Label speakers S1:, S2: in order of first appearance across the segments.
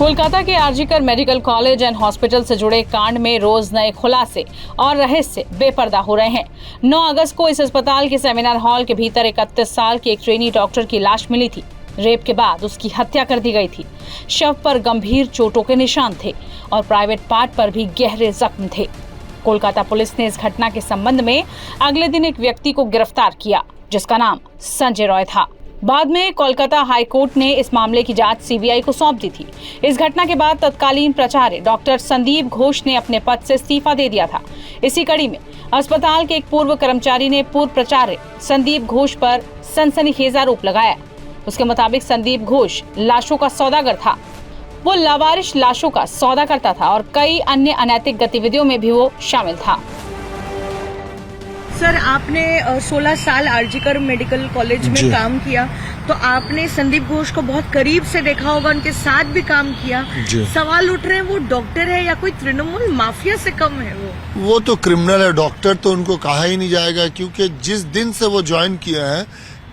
S1: कोलकाता के RG Kar medical college and hospital से जुड़े कांड में रोज नए खुलासे और रहस्य बेपर्दा हो रहे हैं। 9 अगस्त को इस अस्पताल के सेमिनार हॉल के भीतर 31 साल की एक ट्रेनी डॉक्टर की लाश मिली थी। रेप के बाद उसकी हत्या कर दी गई थी। शव पर गंभीर चोटों के निशान थे और प्राइवेट पार्ट पर भी गहरे जख्म थे। कोलकाता पुलिस ने इस घटना के संबंध में अगले दिन एक व्यक्ति को गिरफ्तार किया, जिसका नाम संजय रॉय था। बाद में कोलकाता हाई कोर्ट ने इस मामले की जांच सीबीआई को सौंप दी थी। इस घटना के बाद तत्कालीन प्राचार्य डॉक्टर संदीप घोष ने अपने पद से इस्तीफा दे दिया था। इसी कड़ी में अस्पताल के एक पूर्व कर्मचारी ने पूर्व प्राचार्य संदीप घोष पर सनसनीखेज आरोप लगाया। उसके मुताबिक संदीप घोष लाशों का सौदागर था। वो लावारिश लाशों का सौदा करता था और कई अन्य अनैतिक गतिविधियों में भी वो शामिल था।
S2: सर, आपने 16 साल आरजीकर मेडिकल कॉलेज में काम किया, तो आपने संदीप घोष को बहुत करीब से देखा होगा, उनके साथ भी काम किया। सवाल उठ रहे हैं, वो डॉक्टर है या कोई तृणमूल माफिया से कम है?
S3: वो तो क्रिमिनल है। डॉक्टर तो उनको कहा ही नहीं जाएगा, क्योंकि जिस दिन से वो ज्वाइन किए हैं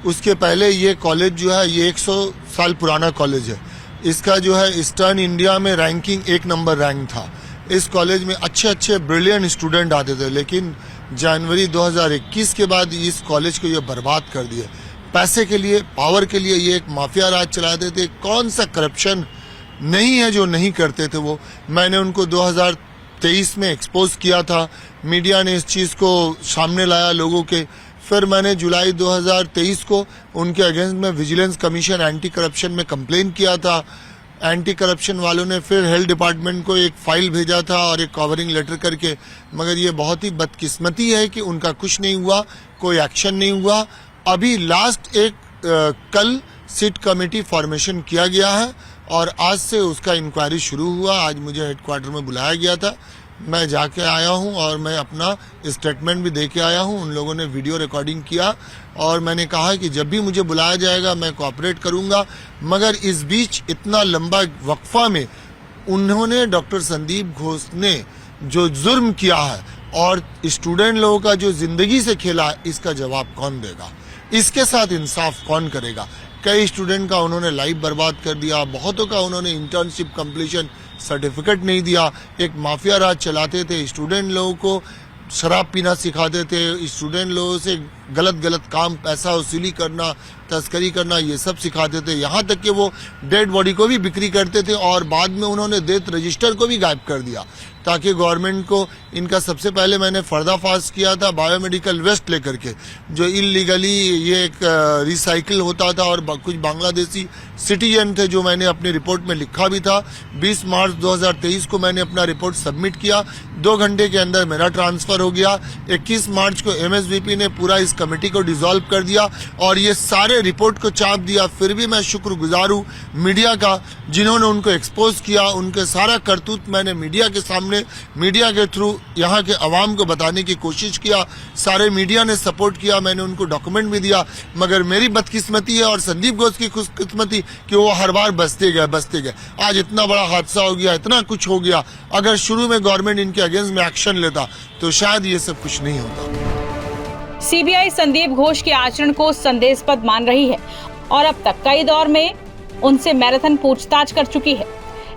S3: उसके पहले ये कॉलेज जो है ये 100 साल पुराना कॉलेज है। इसका जो है ईस्टर्न इंडिया में रैंकिंग 1 नंबर रैंक था। इस कॉलेज में अच्छे ब्रिलियंट स्टूडेंट आते थे, लेकिन जनवरी 2021 के बाद इस कॉलेज को ये बर्बाद कर दिया। पैसे के लिए, पावर के लिए ये एक माफिया राज चलाते थे। कौन सा करप्शन नहीं है जो नहीं करते थे वो। मैंने उनको 2023 में एक्सपोज किया था। मीडिया ने इस चीज को सामने लाया लोगों के। फिर मैंने जुलाई 2023 को उनके अगेंस्ट में विजिलेंस कमीशन एंटी करप्शन में कंप्लेन किया था। एंटी करप्शन वालों ने फिर हेल्थ डिपार्टमेंट को एक फाइल भेजा था और एक कवरिंग लेटर करके, मगर ये बहुत ही बदकिस्मती है कि उनका कुछ नहीं हुआ, कोई एक्शन नहीं हुआ। अभी लास्ट कल सिट कमेटी फॉर्मेशन किया गया है और आज से उसका इंक्वायरी शुरू हुआ। आज मुझे हेडक्वार्टर में बुलाया गया था, मैं जाके आया हूं और मैं अपना स्टेटमेंट भी दे के आया हूं। उन लोगों ने वीडियो रिकॉर्डिंग किया और मैंने कहा कि जब भी मुझे बुलाया जाएगा मैं कोऑपरेट करूंगा। मगर इस बीच इतना लंबा वक्फा में उन्होंने डॉक्टर संदीप घोष ने जो जुर्म किया है और स्टूडेंट लोगों का जो जिंदगी से खेला, इसका जवाब कौन देगा? इसके साथ इंसाफ कौन करेगा? कई स्टूडेंट का उन्होंने लाइफ बर्बाद कर दिया, बहुतों का उन्होंने इंटर्नशिप कंप्लीशन सर्टिफिकेट नहीं दिया। एक माफिया राज चलाते थे। स्टूडेंट लोगों को शराब पीना सिखाते थे, स्टूडेंट लोगों से गलत काम, पैसा वसूली करना, तस्करी करना, ये सब सिखाते थे। यहाँ तक कि वो डेड बॉडी को भी बिक्री करते थे और बाद में उन्होंने डेथ रजिस्टर को भी गायब कर दिया ताकि गवर्नमेंट को इनका सबसे पहले मैंने पर्दाफाश किया था बायोमेडिकल वेस्ट लेकर के, जो इलीगली ये एक रिसाइकिल होता था और कुछ बांग्लादेशी सिटीजन थे, जो मैंने अपनी रिपोर्ट में लिखा भी था। 20 मार्च 2023 को मैंने अपना रिपोर्ट सबमिट किया। 2 घंटे के अंदर मेरा ट्रांसफर हो गया। 21 मार्च को एमएसवीपी ने पूरा इस कमेटी को डिसॉल्व कर दिया और ये सारे रिपोर्ट को चाप दिया। फिर भी मैं शुक्रगुजार हूँ मीडिया का, जिन्होंने उनको एक्सपोज किया। उनके सारा करतूत मैंने मीडिया के सामने, मीडिया के थ्रू यहाँ के अवाम को बताने की कोशिश किया। सारे मीडिया ने सपोर्ट किया, मैंने उनको डॉक्यूमेंट भी दिया। मगर मेरी बदकिस्मती है और संदीप घोष की खुशकिस्मती कि वो हर बार बचते गए। आज इतना बड़ा हादसा हो गया, इतना कुछ हो गया। अगर शुरू में गवर्नमेंट इनके अगेंस्ट में एक्शन लेता तो शायद ये सब कुछ नहीं होता।
S1: सीबीआई संदीप घोष के आचरण को संदेहास्पद मान रही है और अब तक कई दौर में उनसे मैराथन पूछताछ कर चुकी है।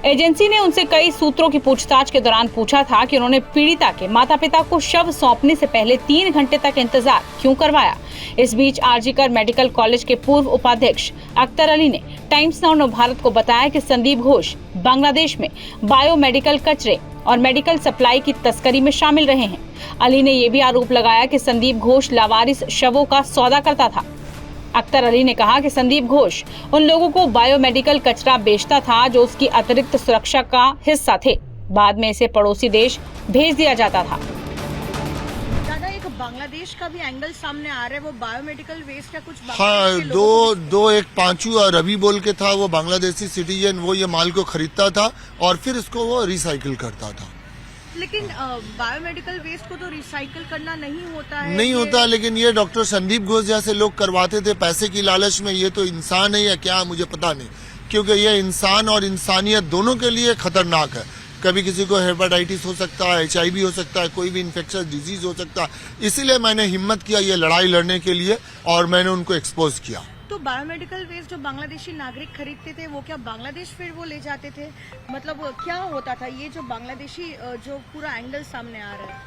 S1: एजेंसी ने उनसे कई सूत्रों की पूछताछ के दौरान पूछा था कि उन्होंने पीड़िता के माता-पिता को शव सौंपने से पहले 3 घंटे तक इंतजार क्यों करवाया। इस बीच आरजीकर मेडिकल कॉलेज के पूर्व उपाध्यक्ष अख्तर अली ने टाइम्स नाउ भारत को बताया कि संदीप घोष बांग्लादेश में बायोमेडिकल कचरे और मेडिकल सप्लाई की तस्करी में शामिल रहे हैं। अली ने यह भी आरोप लगाया कि संदीप घोष लावारिस शवों का सौदा करता था। अख्तर अली ने कहा कि संदीप घोष उन लोगों को बायोमेडिकल कचरा बेचता था जो उसकी अतिरिक्त सुरक्षा का हिस्सा थे। बाद में इसे पड़ोसी देश भेज दिया जाता था।
S2: दादा, एक बांग्लादेश का भी एंगल सामने आ रहा है, वो बायोमेडिकल वेस्ट का कुछ।
S3: हाँ, दो एक पांचू और रवि बोल के था, वो बांग्लादेशी सिटीजन, वो ये माल को खरीदता था और फिर इसको वो रिसाइकिल करता था।
S2: लेकिन बायोमेडिकल वेस्ट को तो रिसाइकिल करना नहीं होता है।
S3: नहीं होता, लेकिन ये डॉक्टर संदीप घोष जैसे लोग करवाते थे पैसे की लालच में। ये तो इंसान है या क्या, मुझे पता नहीं, क्योंकि ये इंसान और इंसानियत दोनों के लिए खतरनाक है। कभी किसी को हेपेटाइटिस हो सकता है, HIV हो सकता है, कोई भी इन्फेक्शियस डिजीज हो सकता है। इसीलिए मैंने हिम्मत किया ये लड़ाई लड़ने के लिए और मैंने उनको एक्सपोज किया।
S2: तो बायोमेडिकल वेस्ट जो बांग्लादेशी नागरिक खरीदते थे वो क्या बांग्लादेश फिर वो ले जाते थे, मतलब क्या होता था ये जो बांग्लादेशी जो पूरा एंगल सामने आ रहा है?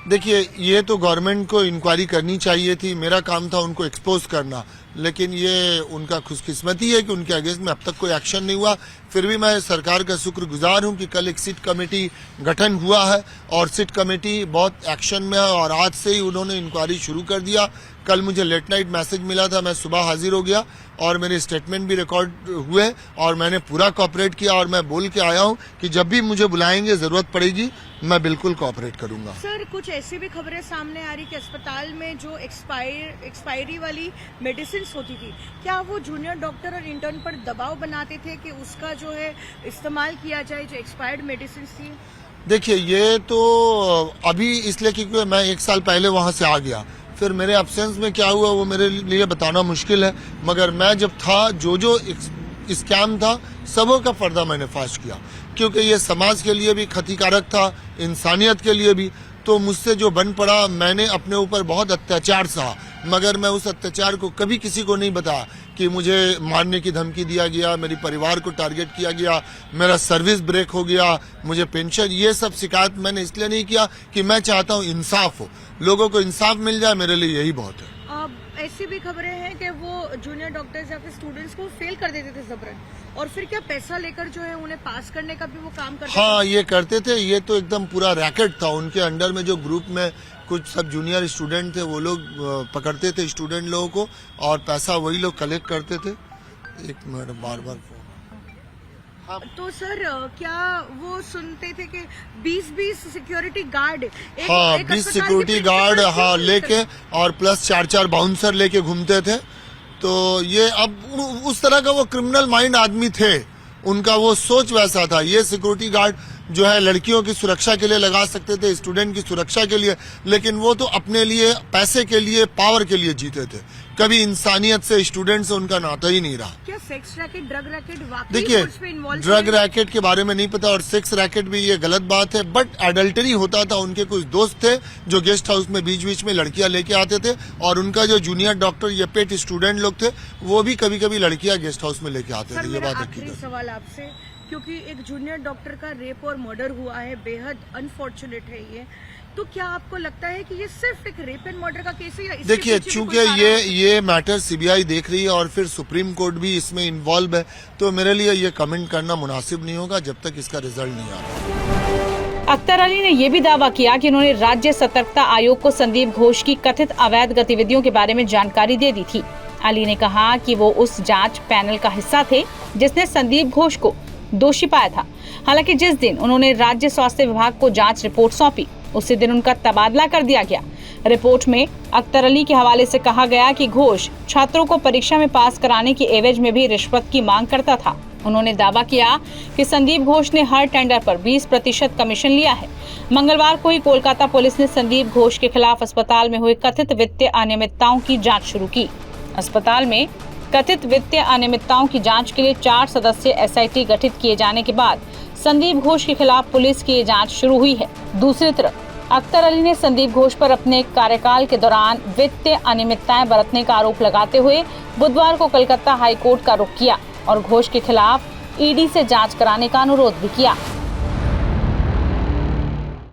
S3: देखिए, ये तो गवर्नमेंट को इंक्वायरी करनी चाहिए थी, मेरा काम था उनको एक्सपोज करना, लेकिन ये उनका खुशकिस्मती है कि उनके अगेंस्ट में अब तक कोई एक्शन नहीं हुआ। फिर भी मैं सरकार का शुक्रगुजार हूं कि कल एक सिट कमेटी गठन हुआ है और सिट कमेटी बहुत एक्शन में है और आज से ही उन्होंने इंक्वायरी शुरू कर दिया। कल मुझे लेट नाइट मैसेज मिला था, मैं सुबह हाजिर हो गया और मेरे स्टेटमेंट भी रिकॉर्ड हुए और मैंने पूरा कोऑपरेट किया और मैं बोल के आया हूं कि जब भी मुझे बुलाएंगे, जरूरत पड़ेगी, मैं बिल्कुल कोऑपरेट करूंगा।
S2: सर, कुछ ऐसी भी खबरें सामने आ रही कि अस्पताल में जो एक्सपायरी वाली मेडिसिन होती थी, क्या वो जूनियर डॉक्टर और इंटर्न पर दबाव बनाते थे कि उसका जो है इस्तेमाल किया जाए, जो एक्सपायर्ड मेडिसिन थी? देखिए,
S3: ये तो अभी इसलिए क्योंकि मैं 1 साल पहले वहां से आ गया, फिर मेरे एब्सेंस में क्या हुआ वो मेरे लिए बताना मुश्किल है, मगर मैं जब था जो स्कैम था सबों का पर्दा मैंने फाश किया, क्योंकि ये समाज के लिए भी क्षतिकारक था, इंसानियत के लिए भी। तो मुझसे जो बन पड़ा, मैंने अपने ऊपर बहुत अत्याचार सहा, मगर मैं उस अत्याचार को कभी किसी को नहीं बताया कि मुझे मारने की धमकी दिया गया, मेरे परिवार को टारगेट किया गया, मेरा सर्विस ब्रेक हो गया, मुझे पेंशन, ये सब शिकायत मैंने इसलिए नहीं किया कि मैं चाहता हूँ इंसाफ हो, लोगों को इंसाफ मिल जाए, मेरे लिए यही बहुत है।
S2: ऐसी भी खबरें हैं कि वो जूनियर डॉक्टर्स या फिर स्टूडेंट्स को फेल कर देते थे जबरन, और फिर क्या पैसा लेकर जो है उन्हें पास करने का भी वो काम करते थे?
S3: हाँ, ये करते थे। ये तो एकदम पूरा रैकेट था। उनके अंडर में जो ग्रुप में कुछ सब जूनियर स्टूडेंट थे, वो लोग पकड़ते थे स्टूडेंट लोगों को और पैसा वही लोग कलेक्ट करते थे। एक मिनट, बार
S2: तो सर, क्या वो सुनते थे कि 20 सिक्योरिटी गार्ड,
S3: हाँ, 20 सिक्योरिटी गार्ड, हाँ, लेके और प्लस 4 बाउंसर लेके घूमते थे। तो ये अब उस तरह का वो क्रिमिनल माइंड आदमी थे, उनका वो सोच वैसा था। ये सिक्योरिटी गार्ड जो है लड़कियों की सुरक्षा के लिए लगा सकते थे, स्टूडेंट की सुरक्षा के लिए, लेकिन वो तो अपने लिए, पैसे के लिए, पावर के लिए जीते थे। कभी इंसानियत से, स्टूडेंट से उनका नाता ही नहीं रहा।
S2: क्या सेक्स रैकेट, ड्रग रैकेट,
S3: देखिए, ड्रग रैकेट के बारे में नहीं पता और सेक्स रैकेट भी ये गलत बात है, बट एडल्टरी होता था। उनके कुछ दोस्त थे जो गेस्ट हाउस में बीच बीच में लड़कियां लेके आते थे, और उनका जो जूनियर डॉक्टर या पेट स्टूडेंट लोग थे, वो भी कभी कभी लड़कियां गेस्ट हाउस में लेके आते थे। ये बात
S2: आखिरी सवाल आपसे, क्योंकि एक जूनियर डॉक्टर का रेप और मर्डर हुआ है, बेहद अनफॉर्चुनेट है ये, तो क्या आपको लगता है कि ये सिर्फ एक रेप एंड मर्डर का केस है या इसके
S3: देखिए, चूंकि ये मैटर सीबीआई देख रही है और फिर सुप्रीम कोर्ट भी इसमें इन्वॉल्व है, तो मेरे लिए ये कमेंट करना मुनासिब नहीं होगा जब तक इसका रिजल्ट नहीं आता।
S1: अख्तर अली ने यह भी दावा किया कि उन्होंने राज्य सतर्कता आयोग को संदीप घोष की कथित अवैध गतिविधियों के बारे में जानकारी दे दी थी। अली ने कहा कि वो उस जांच पैनल का हिस्सा थे जिसने संदीप घोष को दोषी पाया था। हालांकि जिस दिन उन्होंने राज्य स्वास्थ्य विभाग को जांच रिपोर्ट सौंपी, उसी दिन उनका तबादला कर दिया गया। रिपोर्ट में अख्तर अली के हवाले से कहा गया कि घोष छात्रों को परीक्षा में पास कराने की एवज में भी रिश्वत की मांग करता था। उन्होंने दावा किया कि संदीप घोष ने हर टेंडर पर 20% कमीशन लिया है। मंगलवार को ही कोलकाता पुलिस ने संदीप घोष के खिलाफ अस्पताल में हुए कथित वित्तीय अनियमितताओं की जाँच शुरू की। अस्पताल में कथित वित्तीय अनियमितताओं की जांच के लिए 4 सदस्यीय एसआईटी गठित किए जाने के बाद संदीप घोष के खिलाफ पुलिस की जांच शुरू हुई है। दूसरी तरफ अख्तर अली ने संदीप घोष पर अपने कार्यकाल के दौरान वित्तीय अनियमितताएं बरतने का आरोप लगाते हुए बुधवार को कलकत्ता हाईकोर्ट का रुख किया और घोष के खिलाफ ईडी से जांच कराने का अनुरोध भी किया।